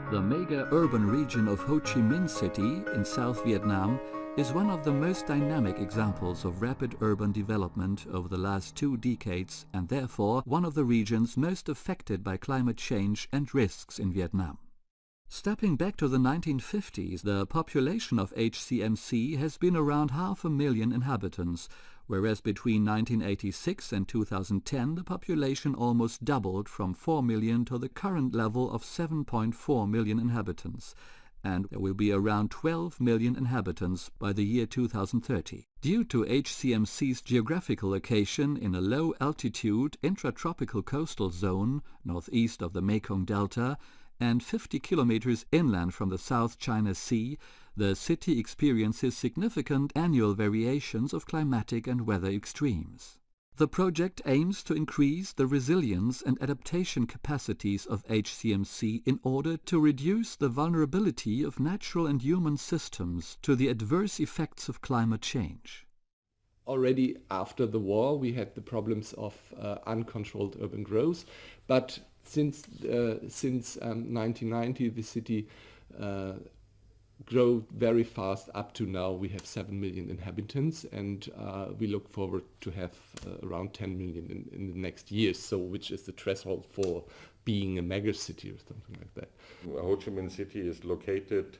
The mega-urban region of Ho Chi Minh City in South Vietnam is one of the most dynamic examples of rapid urban development over the last 2 decades and therefore one of the regions most affected by climate change and risks in Vietnam. Stepping back to the 1950s, the population of HCMC has been around 500,000 inhabitants, whereas between 1986 and 2010 the population almost doubled from 4 million to the current level of 7.4 million inhabitants, and there will be around 12 million inhabitants by the year 2030. Due to HCMC's geographical location in a low-altitude intratropical coastal zone northeast of the Mekong Delta and 50 kilometers inland from the South China Sea, the city experiences significant annual variations of climatic and weather extremes. The project aims to increase the resilience and adaptation capacities of HCMC in order to reduce the vulnerability of natural and human systems to the adverse effects of climate change. Already after the war, we had the problems of uncontrolled urban growth, but since 1990, the city grew very fast. Up to now, we have 7 million inhabitants, and we look forward to have around 10 million in the next years, so which is the threshold for being a megacity or something like that. Ho Chi Minh City is located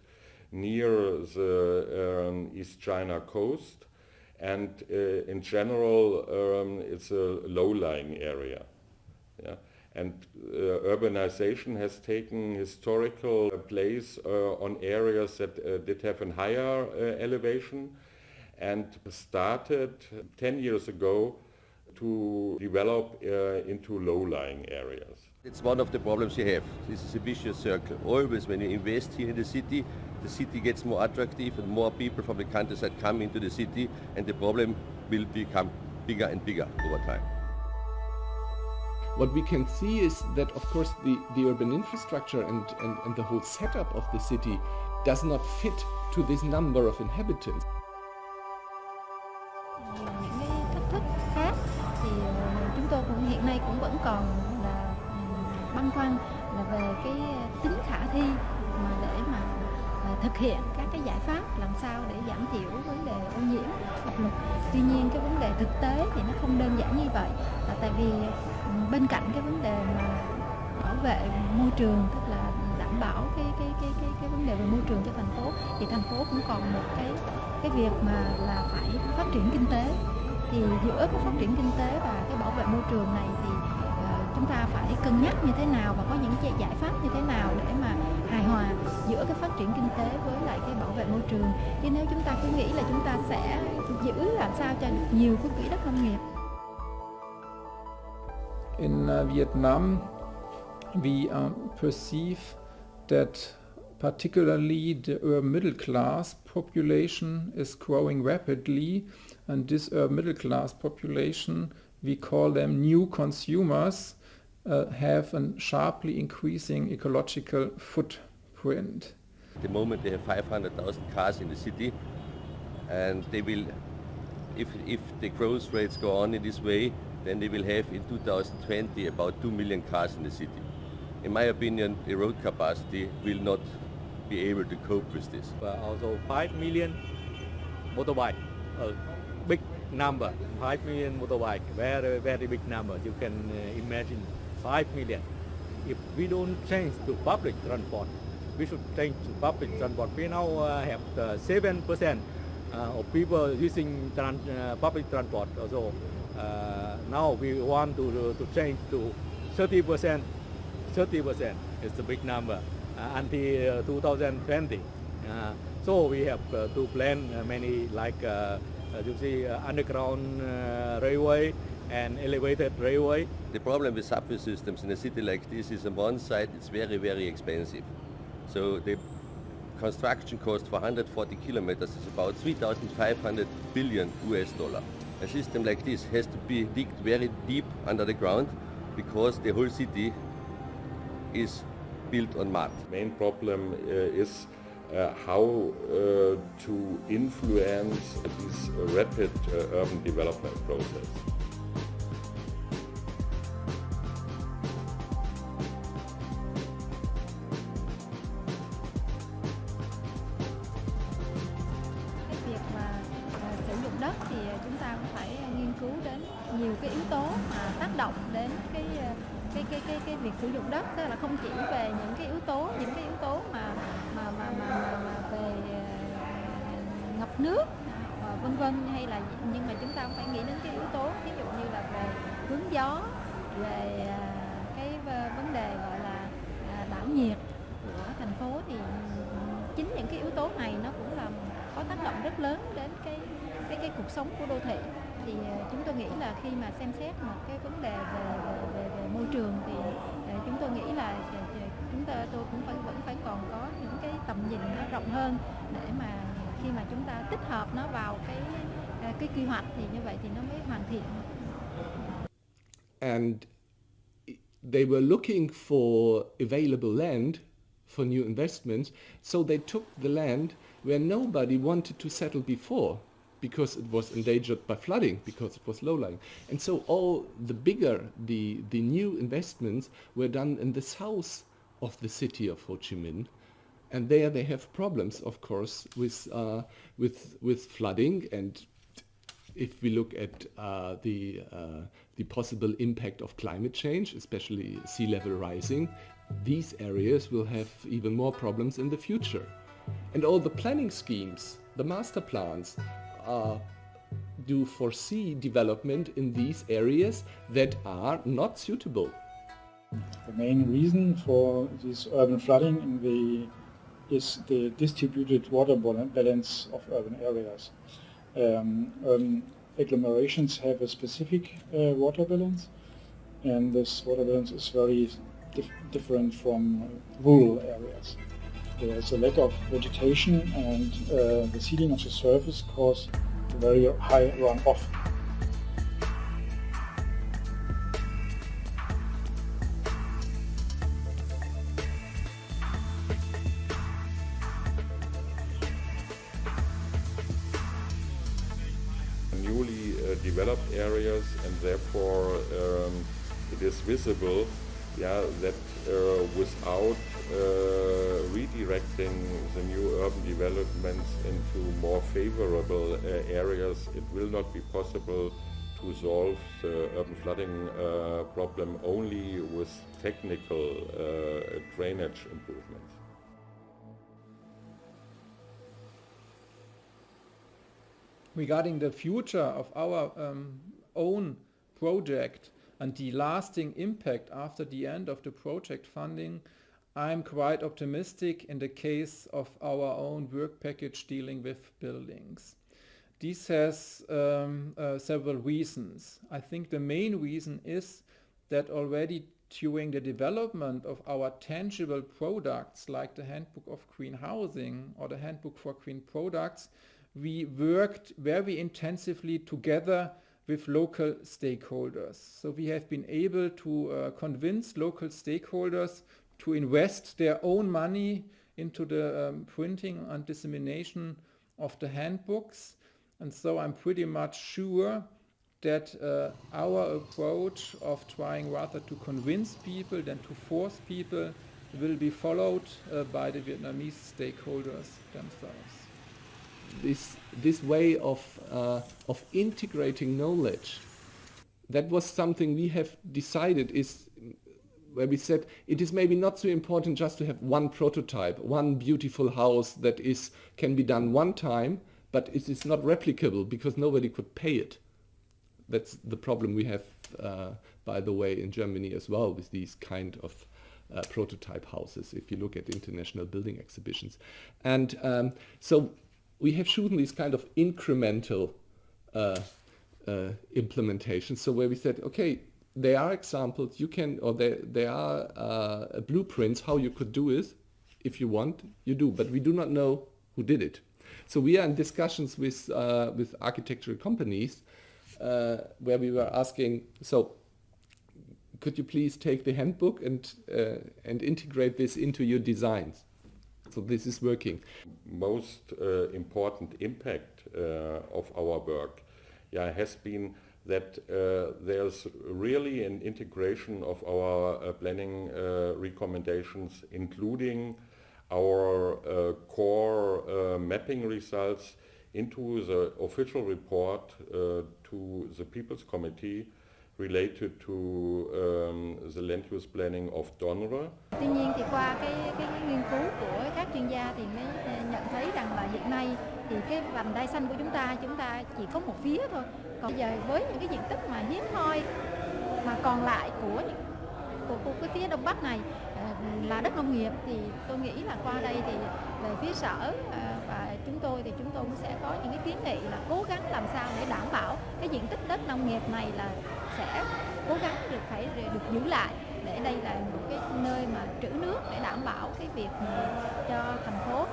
near the East China coast, and in general, it's a low-lying area. Yeah? And urbanization has taken historical place on areas that did have a higher elevation and started 10 years ago to develop into low-lying areas. It's one of the problems you have. This is a vicious circle. Always when you invest here in the city gets more attractive and more people from the countryside come into the city, and the problem will become bigger and bigger over time. What we can see is that, of course, the urban infrastructure and the whole setup of the city does not fit to this number of inhabitants. Những cái thách thức khác thì chúng tôi cũng hiện nay cũng vẫn còn là băn khoăn là về cái tính khả thi mà để mà thực hiện các cái giải pháp làm sao để giảm thiểu vấn đề ô nhiễm độc lực. Tuy nhiên cái vấn đề thực tế thì nó không đơn giản như vậy, là tại vì bên cạnh cái vấn đề mà bảo vệ môi trường, tức là đảm bảo cái vấn đề về môi trường cho thành phố, thì thành phố cũng còn một cái việc mà là phải phát triển kinh tế. Thì giữa cái phát triển kinh tế và cái bảo vệ môi trường này thì chúng ta phải cân nhắc như thế nào và có những giải pháp như thế nào để mà hài hòa giữa cái phát triển kinh tế với lại cái bảo vệ môi trường. Chứ nếu chúng ta cứ nghĩ là chúng ta sẽ giữ làm sao cho được nhiều cái quỹ đất nông nghiệp. In Vietnam, we perceive that particularly the urban middle class population is growing rapidly, and this urban middle class population, we call them new consumers, have a sharply increasing ecological footprint. At the moment they have 500,000 cars in the city, and they will, if the growth rates go on in this way, then they will have in 2020 about 2 million cars in the city. In my opinion, the road capacity will not be able to cope with this. Also 5 million motorbike, a big number, 5 million motorbike, very, very big number. You can imagine 5 million. If we don't change to public transport, we should change to public transport. We now have 7% of people using public transport. Also, now we want to change to 30%. 30% is a big number until 2020. So we have to plan many, like you see, underground railway and elevated railway. The problem with subway systems in a city like this is on one side it's very, very expensive. So the construction cost for 140 kilometers is about 3,500 billion US dollar. A system like this has to be digged very deep under the ground because the whole city is built on mud. The main problem is how to influence this rapid urban development process. đất thì chúng ta cũng phải nghiên cứu đến nhiều cái yếu tố mà tác động đến cái việc sử dụng đất, tức là không chỉ về những cái yếu tố mà về ngập nước vân vân, hay là nhưng mà chúng ta cũng phải nghĩ đến cái yếu tố ví dụ như là về hướng gió, về cái vấn đề gọi là đảo nhiệt của thành phố, thì chính những cái yếu tố này nó cũng là có tác động rất lớn đến cái cuộc sống của đô thị. Thì chúng tôi nghĩ là khi mà xem xét một cái vấn đề về môi trường thì chúng tôi nghĩ là tôi cũng vẫn phải còn có những cái tầm nhìn nó rộng hơn, để mà khi mà chúng ta tích hợp nó vào cái quy hoạch thì như vậy thì nó mới hoàn thiện. And they were looking for available land for new investments, so they took the land where nobody wanted to settle before, because it was endangered by flooding, because it was low-lying. And so all the bigger, the new investments were done in the south of the city of Ho Chi Minh. And there they have problems, of course, with flooding. And if we look at the possible impact of climate change, especially sea level rising, these areas will have even more problems in the future. And all the planning schemes, the master plans, do foresee development in these areas that are not suitable. The main reason for this urban flooding is the distributed water balance of urban areas. Urban agglomerations have a specific water balance, and this water balance is very different from rural areas. There's a lack of vegetation, and the seeding of the surface causes a very high runoff. Newly developed areas, and therefore it is visible that without redirecting the new urban developments into more favorable areas, it will not be possible to solve the urban flooding problem only with technical drainage improvements. Regarding the future of our own project and the lasting impact after the end of the project funding, I'm quite optimistic in the case of our own work package dealing with buildings. This has several reasons. I think the main reason is that already during the development of our tangible products, like the Handbook of Green Housing or the Handbook for Green Products, we worked very intensively together with local stakeholders. So we have been able to convince local stakeholders to invest their own money into the printing and dissemination of the handbooks. And so I'm pretty much sure that our approach of trying rather to convince people than to force people will be followed by the Vietnamese stakeholders themselves. This way of integrating knowledge, that was something we have decided is where we said it is maybe not so important just to have one prototype, one beautiful house that can be done one time, but it is not replicable because nobody could pay it. That's the problem we have, by the way, in Germany as well with these kind of prototype houses, if you look at international building exhibitions. And so we have chosen these kind of incremental implementations. So where we said, okay, there are examples you can, or there are blueprints how you could do it. If you want, you do, but we do not know who did it. So we are in discussions with architectural companies where we were asking, so could you please take the handbook and integrate this into your designs? So this is working. Most important impact of our work has been that there's really an integration of our planning recommendations, including our core mapping results into the official report to the People's Committee related to the land use planning of Donre. Tuy nhiên thì qua cái nghiên cứu của các chuyên gia thì mới nhận thấy rằng là hiện nay thì cái vành đai xanh của chúng ta chỉ có một phía thôi. Còn bây giờ với những cái diện tích mà hiếm hoi mà còn lại của cái phía đông bắc này là đất nông nghiệp, thì tôi nghĩ là qua đây thì về phía sở và chúng tôi cũng sẽ có những cái kiến nghị là cố gắng làm sao để đảm bảo cái diện tích đất nông nghiệp này là sẽ cố gắng được giữ lại, để đây là một cái nơi mà trữ nước để đảm bảo cái việc cho thành phố.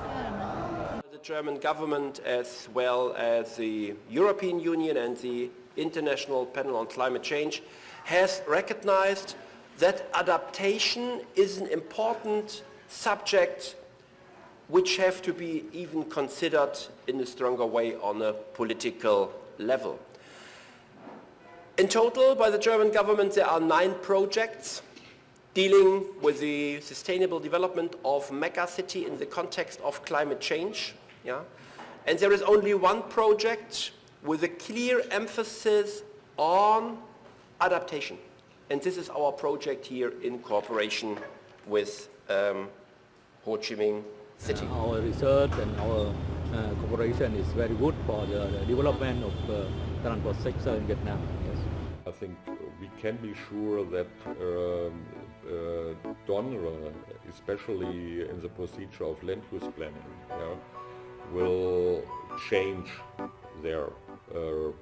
The German government, as well as the European Union and the International Panel on Climate Change, has recognized that adaptation is an important subject which have to be even considered in a stronger way on a political level. In total, by the German government, there are 9 projects dealing with the sustainable development of megacity in the context of climate change. Yeah? And there is only one project with a clear emphasis on adaptation. And this is our project here in cooperation with Ho Chi Minh City. Our research and our cooperation is very good for the development of transport sector in Vietnam. Yes. I think we can be sure that Donre, especially in the procedure of land use planning, will change their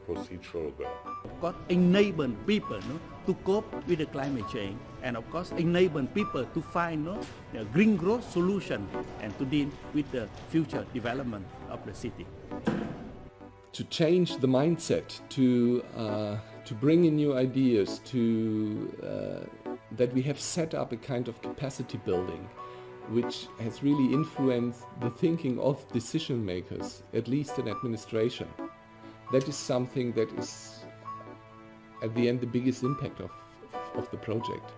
procedural work. Of course, enable people to cope with the climate change, and of course, enable people to find a green growth solution and to deal with the future development of the city. To change the mindset, to bring in new ideas, that we have set up a kind of capacity building, which has really influenced the thinking of decision makers, at least in administration. That is something that is, at the end, the biggest impact of the project.